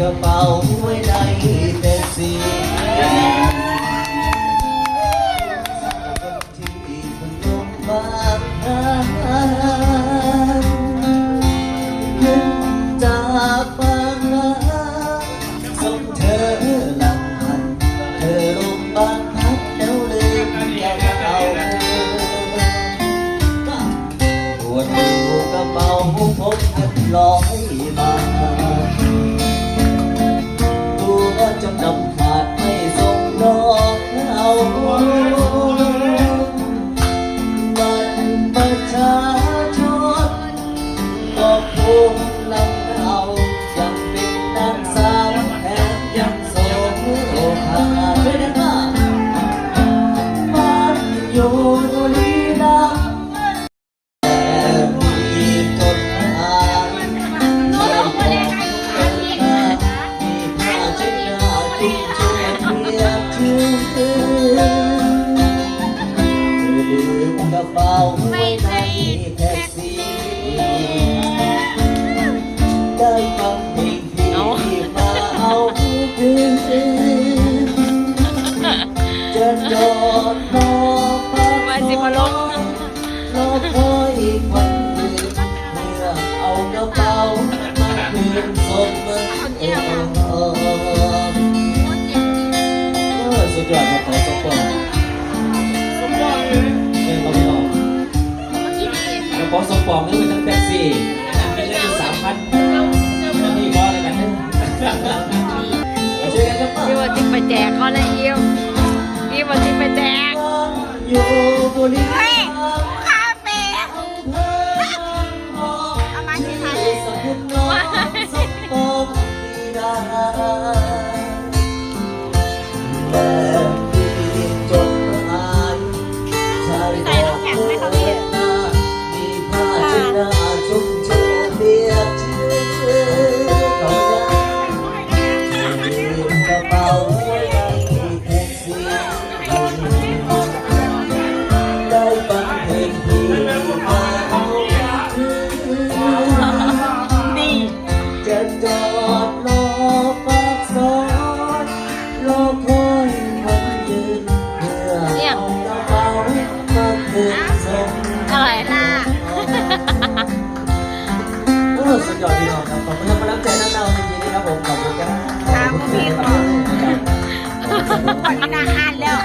ระเป๋าไว้ในแท็กซี่ที่มันลงมาขึ้นจากบางนาส่งเธอลำพันเธอลงบางพัดแล้วลืมยังเอาปวดดูกระเป๋าพกพัน100 บาทตัวจำนำขาดไม่ส่งดอกเอาบัตรประชาชนก็ภูมิลำเอายังเป็นนางสาวแถมยังโสดหาด้วยนะบ้านอยู่ลีลากระเป๋าไว้ในแท็กซี่ได้ฟังเพลงที่มาเอาคืนจะจอดรอพักรอคอยวันคืนเมื่อเอากระเป๋ามาคืนส่งเมื่อสุดยอดครับขอสปอร์ตพอสปอร์ตนี่เป็นทั้งแท็กซี่เป็นเงิน3,000นี่พออะไรกันเนี่ยช่วยกันจะพี่วันที่ไปแจกเขาเลยยิ้มพี่วันที่ไปแจกอยู่บนนี้คาเฟ่เอามาที่ไหนสปอร์ตดีดาจอดรอปากซอยรอคอยวันยืนเพื่อเอากระเป๋ามาคืนส่งอะไรล่ะสุดยอดพี่น้องครับขอบคุณกำลังใจน้องๆจริงๆนะครับผมขอบคุณครับครับพี่ขอบคุณขอบคุณอาหารแล้ว